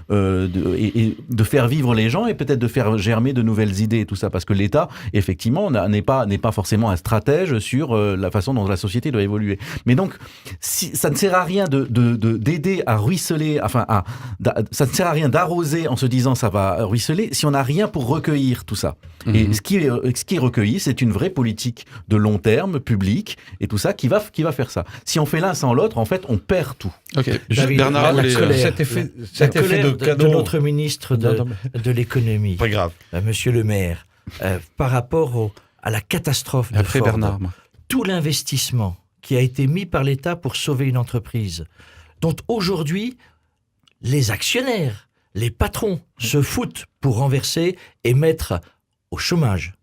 et de faire vivre les gens et peut-être de faire germer de nouvelles idées et tout ça. Parce que l'État, effectivement, n'est pas forcément un stratège sur la façon dont la société doit évoluer. Mais donc, ça ne sert à rien d'aider à ruisseler, ça ne sert à rien d'arroser en se disant ça va ruisseler si on n'a rien pour recueillir tout ça. Et ce qui est recueilli, c'est une vraie politique de long terme, publique, et tout ça, qui va faire ça. Si on fait l'un sans l'autre, en fait, on perd tout. Okay. David, Bernard, cet effet de notre ministre de l'économie, pas grave. Monsieur le maire, par rapport à la catastrophe de Après Ford, Bernard, tout l'investissement qui a été mis par l'État pour sauver une entreprise, dont aujourd'hui, les actionnaires, les patrons se foutent pour renverser et mettre au chômage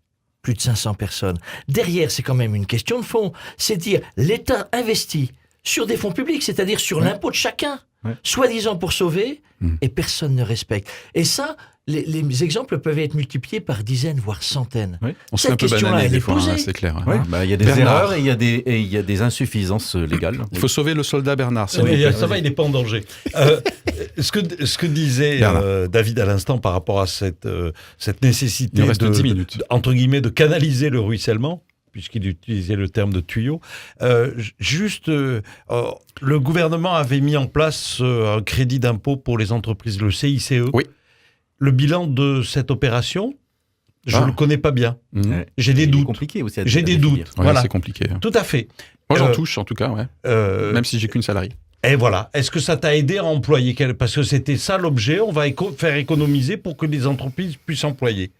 plus de 500 personnes. Derrière, c'est quand même une question de fond. C'est dire, l'État investit sur des fonds publics, c'est-à-dire sur l'impôt de chacun, soi-disant pour sauver, et personne ne respecte. Et ça, les exemples peuvent être multipliés par dizaines, voire centaines. Oui. On se fait Cette un peu question-là, bananer elle des est fois, posée. c'est clair. Il y a des erreurs et il y a des insuffisances légales. Il faut sauver le soldat Bernard. Ça va, il n'est pas en danger. Ce que disait David à l'instant par rapport à cette nécessité il reste 10 minutes. entre guillemets, de canaliser le ruissellement, puisqu'il utilisait le terme de tuyau. Le gouvernement avait mis en place un crédit d'impôt pour les entreprises, le CICE. Oui. Le bilan de cette opération, je ne le connais pas bien. J'ai des doutes. C'est compliqué aussi. J'ai des doutes. Ouais, Voilà. c'est compliqué. Tout à fait. Moi, j'en touche, en tout cas, ouais. Même si j'ai qu'une salariée. Et voilà. Est-ce que ça t'a aidé à employer parce que c'était ça l'objet, on va faire économiser pour que les entreprises puissent employer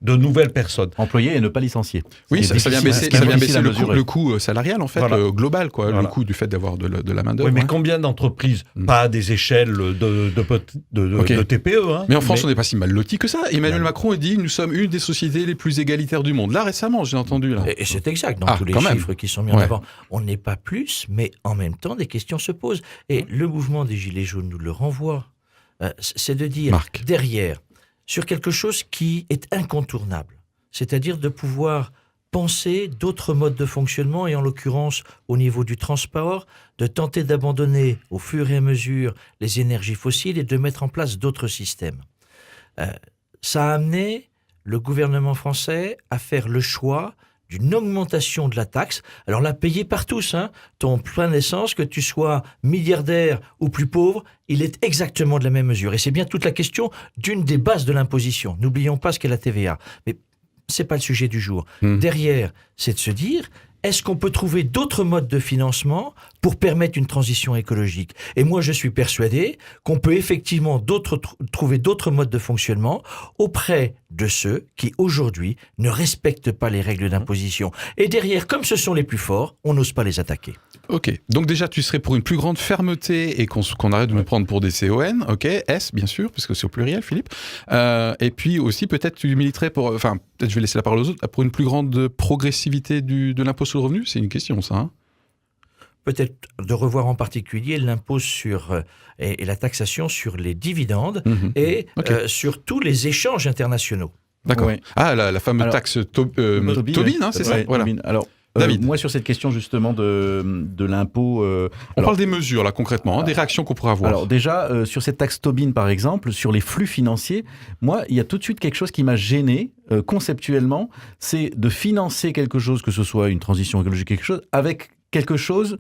de nouvelles personnes. Employer et ne pas licencier. Oui, ça vient baisser le coût salarial, en fait, Voilà. global, quoi. Voilà. Le coût du fait d'avoir de la main-d'œuvre. Oui, mais combien d'entreprises, pas à des échelles de TPE, hein, mais en France, on n'est pas si mal loti que ça. Emmanuel Macron a dit, nous sommes une des sociétés les plus égalitaires du monde. Là, récemment, j'ai entendu. Là. Et c'est exact, dans tous les chiffres qui sont mis en avant. On n'est pas plus, mais en même temps, des questions se posent. Et le mouvement des Gilets jaunes nous le renvoie. C'est de dire, derrière, sur quelque chose qui est incontournable, c'est-à-dire de pouvoir penser d'autres modes de fonctionnement, et en l'occurrence, au niveau du transport, de tenter d'abandonner au fur et à mesure les énergies fossiles et de mettre en place d'autres systèmes. Ça a amené le gouvernement français à faire le choix d'une augmentation de la taxe, alors là, payée par tous, hein, ton plein d'essence, que tu sois milliardaire ou plus pauvre, il est exactement de la même mesure. Et c'est bien toute la question d'une des bases de l'imposition. N'oublions pas ce qu'est la TVA. Mais c'est pas le sujet du jour. Derrière, c'est de se dire, est-ce qu'on peut trouver d'autres modes de financement pour permettre une transition écologique ? Et moi, je suis persuadé qu'on peut effectivement trouver d'autres modes de fonctionnement auprès de ceux qui, aujourd'hui, ne respectent pas les règles d'imposition. Et derrière, comme ce sont les plus forts, on n'ose pas les attaquer. Ok, donc déjà tu serais pour une plus grande fermeté et qu'on arrête de nous prendre pour des CON, ok, S bien sûr, parce que c'est au pluriel, Philippe. Et puis aussi peut-être tu militerais pour, enfin peut-être je vais laisser la parole aux autres, pour une plus grande progressivité de l'impôt sur le revenu, c'est une question ça. Hein, peut-être de revoir en particulier l'impôt sur et la taxation sur les dividendes et sur tous les échanges internationaux. D'accord. Ouais. Ah, la fameuse taxe Tobin, hein, c'est ça. Voilà. Alors, David. Moi, sur cette question justement de l'impôt... On parle des mesures, là, concrètement, des réactions qu'on pourrait avoir. Alors déjà, sur cette taxe Tobin, par exemple, sur les flux financiers, moi, il y a tout de suite quelque chose qui m'a gêné, conceptuellement, c'est de financer quelque chose, que ce soit une transition écologique, quelque chose, avec quelque chose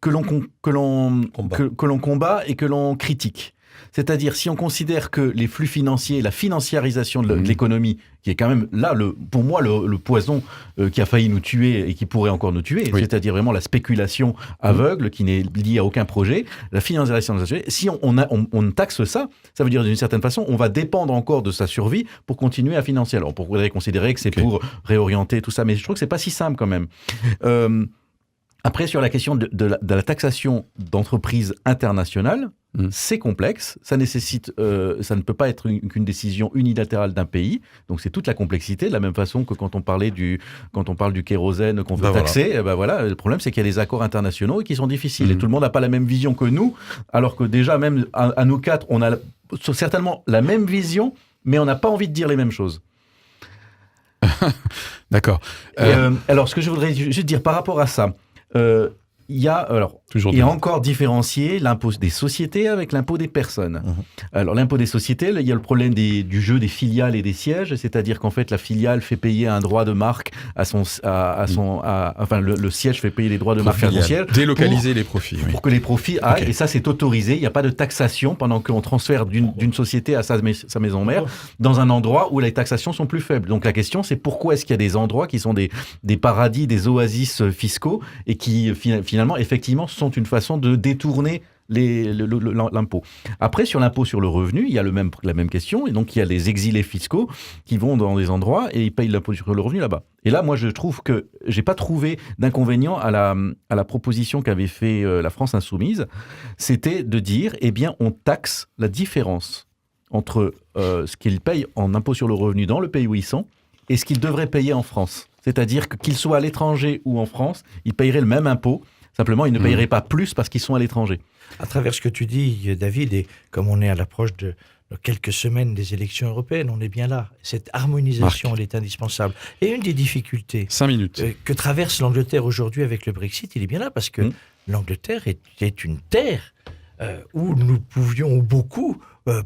que l'on combat et que l'on critique. C'est-à-dire, si on considère que les flux financiers, la financiarisation de l'économie, qui est quand même là, pour moi, le poison qui a failli nous tuer et qui pourrait encore nous tuer, c'est-à-dire vraiment la spéculation aveugle qui n'est liée à aucun projet, la financiarisation de la société, si on taxe ça, ça veut dire d'une certaine façon, on va dépendre encore de sa survie pour continuer à financer. Alors, on pourrait considérer que c'est pour réorienter tout ça, mais je trouve que c'est pas si simple quand même. Après, sur la question de la taxation d'entreprises internationales, c'est complexe, ça nécessite, ça ne peut pas être qu'une décision unilatérale d'un pays, donc c'est toute la complexité, de la même façon que quand on parle du kérosène qu'on veut taxer, voilà, le problème c'est qu'il y a des accords internationaux et qui sont difficiles, et tout le monde n'a pas la même vision que nous, alors que déjà même à nous quatre, on a certainement la même vision, mais on n'a pas envie de dire les mêmes choses. D'accord. Alors, ce que je voudrais juste dire par rapport à ça, il y a encore différencié l'impôt des sociétés avec l'impôt des personnes. Alors l'impôt des sociétés, là, il y a le problème du jeu des filiales et des sièges, c'est-à-dire qu'en fait la filiale fait payer un droit de marque enfin le siège fait payer les droits de marque à son siège. Délocaliser les profits. Pour que les profits aillent, et ça c'est autorisé, il n'y a pas de taxation pendant qu'on transfère d'une société à sa maison mère dans un endroit où les taxations sont plus faibles. Donc la question c'est pourquoi est-ce qu'il y a des endroits qui sont des paradis, des oasis fiscaux et qui finalement effectivement sont une façon de détourner l'impôt. Après, sur l'impôt sur le revenu, il y a la même question, et donc il y a les exilés fiscaux qui vont dans des endroits et ils payent l'impôt sur le revenu là-bas. Et là, moi, je trouve que j'ai pas trouvé d'inconvénient à la proposition qu'avait fait la France Insoumise, c'était de dire, eh bien, on taxe la différence entre ce qu'ils payent en impôt sur le revenu dans le pays où ils sont et ce qu'ils devraient payer en France. C'est-à-dire qu'ils soient à l'étranger ou en France, ils paieraient le même impôt. Simplement, ils ne paieraient pas plus parce qu'ils sont à l'étranger. À travers ce que tu dis, David, et comme on est à l'approche de quelques semaines des élections européennes, on est bien là. Cette harmonisation, elle est indispensable. Et une des difficultés 5 minutes. Que traverse l'Angleterre aujourd'hui avec le Brexit, il est bien là parce que l'Angleterre est une terre où nous pouvions, beaucoup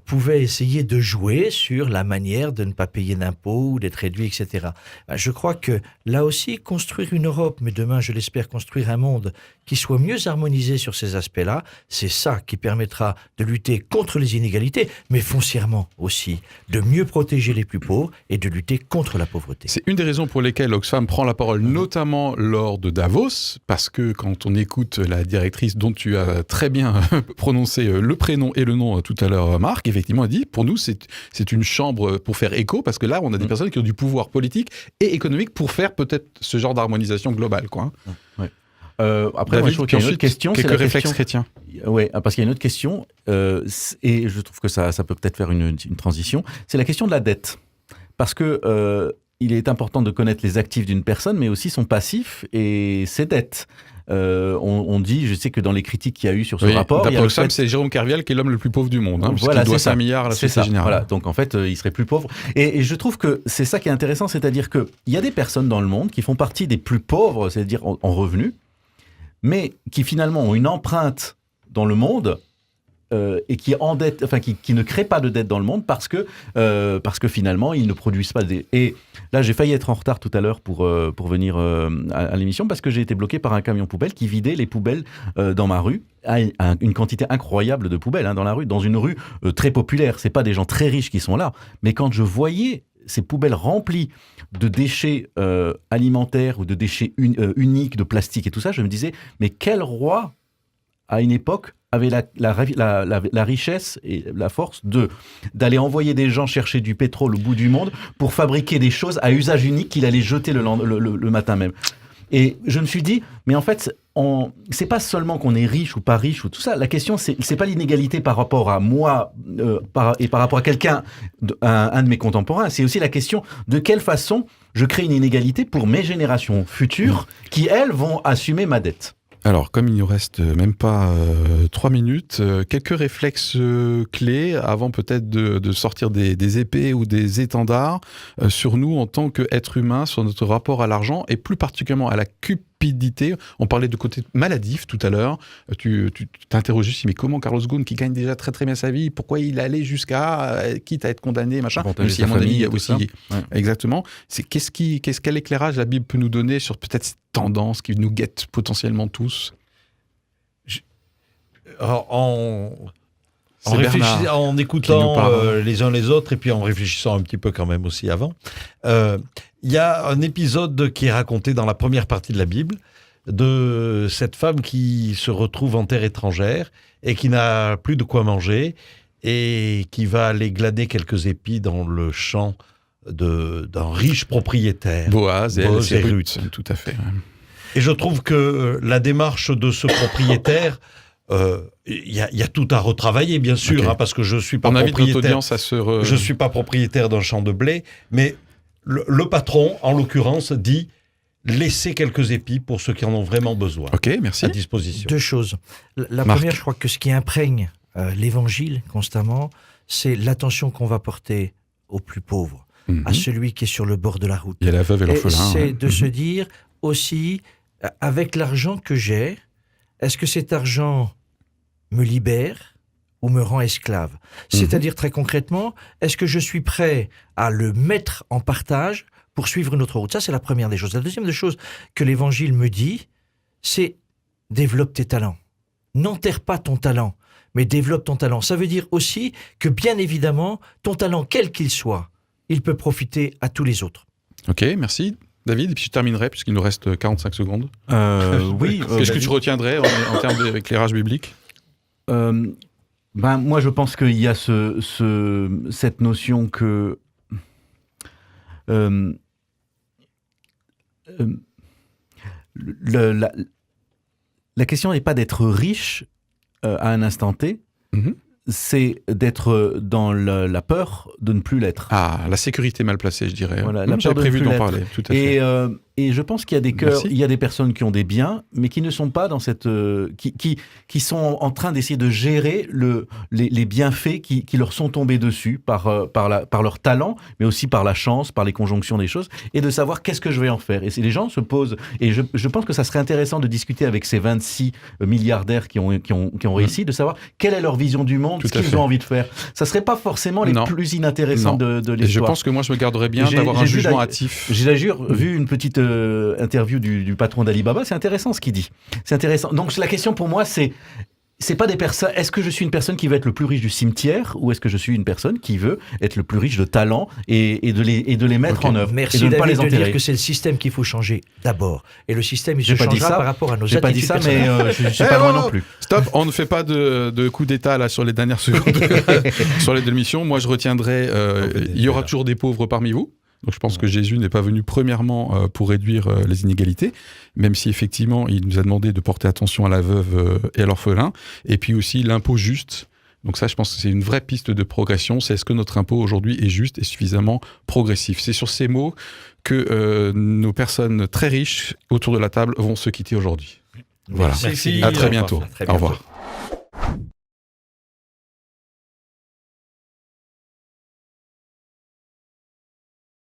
pouvait essayer de jouer sur la manière de ne pas payer d'impôts ou d'être réduit, etc. Je crois que là aussi, construire une Europe, mais demain, je l'espère, construire un monde qui soit mieux harmonisé sur ces aspects-là, c'est ça qui permettra de lutter contre les inégalités, mais foncièrement aussi, de mieux protéger les plus pauvres et de lutter contre la pauvreté. C'est une des raisons pour lesquelles Oxfam prend la parole, notamment lors de Davos, parce que quand on écoute la directrice dont tu as très bien prononcé le prénom et le nom tout à l'heure, Marc, effectivement, elle dit, pour nous, c'est une chambre pour faire écho, parce que là, on a des personnes qui ont du pouvoir politique et économique pour faire peut-être ce genre d'harmonisation globale, quoi. Ouais. Après, David, moi, je trouve qu'il y a une autre question. Quelques réflexes chrétiens. Oui, parce qu'il y a une autre question, et je trouve que ça peut peut-être faire une transition, c'est la question de la dette. Parce que il est important de connaître les actifs d'une personne, mais aussi son passif et ses dettes. On dit, je sais que dans les critiques qu'il y a eu sur ce rapport, d'après Oxfam, c'est Jérôme Kerviel qui est l'homme le plus pauvre du monde, hein, voilà, puisqu'il doit 5 milliards à la Société Générale. Voilà, donc en fait, il serait plus pauvre. Et je trouve que c'est ça qui est intéressant, c'est-à-dire qu'il y a des personnes dans le monde qui font partie des plus pauvres, c'est-à-dire en revenus, mais qui finalement ont une empreinte dans le monde et qui endettent, enfin qui ne créent pas de dette dans le monde parce que finalement ils ne produisent pas des. Et là, j'ai failli être en retard tout à l'heure pour venir à l'émission parce que j'ai été bloqué par un camion poubelle qui vidait les poubelles dans ma rue. Une quantité incroyable de poubelles dans la rue, dans une rue très populaire. C'est pas des gens très riches qui sont là, mais quand je voyais ces poubelles remplies de déchets alimentaires ou de déchets uniques, de plastique et tout ça, je me disais, mais quel roi, à une époque, avait la richesse et la force d'aller envoyer des gens chercher du pétrole au bout du monde pour fabriquer des choses à usage unique qu'il allait jeter le matin même. Et je me suis dit, mais en fait, c'est pas seulement qu'on est riche ou pas riche ou tout ça. La question, c'est pas l'inégalité par rapport à moi et par rapport à quelqu'un, un de mes contemporains. C'est aussi la question de quelle façon je crée une inégalité pour mes générations futures qui, elles, vont assumer ma dette. Alors, comme il nous reste même pas 3 minutes, quelques réflexes clés avant peut-être de sortir des épées ou des étendards sur nous en tant qu'êtres humains, sur notre rapport à l'argent et plus particulièrement à la cupidité. On parlait de côté maladif tout à l'heure. Tu t'interroges aussi, mais comment Carlos Ghosn, qui gagne déjà très très bien sa vie, pourquoi il allait jusqu'à, quitte à être condamné, machin, même si à mon avis, il y a aussi... Ouais. Exactement. Quel éclairage la Bible peut nous donner sur peut-être cette tendance qui nous guette potentiellement tous? En écoutant les uns les autres et puis en réfléchissant un petit peu quand même aussi avant, il y a un épisode qui est raconté dans la première partie de la Bible de cette femme qui se retrouve en terre étrangère et qui n'a plus de quoi manger et qui va aller glaner quelques épis dans le champ d'un riche propriétaire. Boaz et Ruth, tout à fait. Et je trouve que la démarche de ce propriétaire, il y a tout à retravailler, bien sûr, okay. Parce que je suis pas je suis pas propriétaire d'un champ de blé, mais le patron, en l'occurrence, dit laissez quelques épis pour ceux qui en ont vraiment besoin. Ok, merci. À disposition. 2 choses. La première, je crois que ce qui imprègne l'évangile constamment, c'est l'attention qu'on va porter aux plus pauvres, à celui qui est sur le bord de la route. Il y a la veuve et l'orphelin. C'est de se dire aussi, avec l'argent que j'ai, est-ce que cet argent me libère ou me rend esclave ? C'est-à-dire, très concrètement, est-ce que je suis prêt à le mettre en partage pour suivre une autre route ? Ça, c'est la première des choses. La deuxième des choses que l'Évangile me dit, c'est développe tes talents. N'enterre pas ton talent, mais développe ton talent. Ça veut dire aussi que, bien évidemment, ton talent, quel qu'il soit, il peut profiter à tous les autres. Ok, merci. David, et puis je terminerai, puisqu'il nous reste 45 secondes. Oui. Qu'est-ce que tu retiendrais en termes d'éclairage biblique ? Moi, je pense qu'il y a cette notion que la question n'est pas d'être riche à un instant T, c'est d'être dans la peur de ne plus l'être. Ah, la sécurité mal placée, je dirais. Voilà, J'avais prévu d'en parler, tout à fait. Et je pense qu'il y a des cœurs, il y a des personnes qui ont des biens, mais qui ne sont pas dans cette... qui sont en train d'essayer de gérer les bienfaits qui leur sont tombés dessus par leur talent, mais aussi par la chance, par les conjonctions des choses, et de savoir qu'est-ce que je vais en faire. Et si les gens se posent... Et je pense que ça serait intéressant de discuter avec ces 26 milliardaires qui ont réussi, de savoir quelle est leur vision du monde, ce qu'ils ont envie de faire. Ça serait pas forcément les plus inintéressants de l'histoire. Et je pense que moi, je me garderais bien d'avoir un jugement hâtif. J'ai d'ailleurs vu une petite interview du patron d'Alibaba. C'est intéressant ce qu'il dit. C'est intéressant. Donc la question pour moi, c'est pas des personnes. Est-ce que je suis une personne qui veut être le plus riche du cimetière, ou est-ce que je suis une personne qui veut être le plus riche de talent et de les mettre en œuvre? Merci et de ne David pas les de enterrer. dire que c'est le système qu'il faut changer d'abord. Et le système, il se changera par rapport à nos attitudes. J'ai pas dit ça, mais je suis pas loin non plus. Stop, on ne fait pas de coup d'état là sur les dernières secondes sur les deux missions. Moi, je retiendrai, il y aura toujours des pauvres parmi vous. Donc je pense que Jésus n'est pas venu premièrement pour réduire les inégalités, même si effectivement il nous a demandé de porter attention à la veuve et à l'orphelin, et puis aussi l'impôt juste. Donc ça, je pense que c'est une vraie piste de progression. C'est est-ce que notre impôt aujourd'hui est juste et suffisamment progressif? C'est sur ces mots que nos personnes très riches autour de la table vont se quitter aujourd'hui. Voilà. Merci. À très bientôt. Au revoir.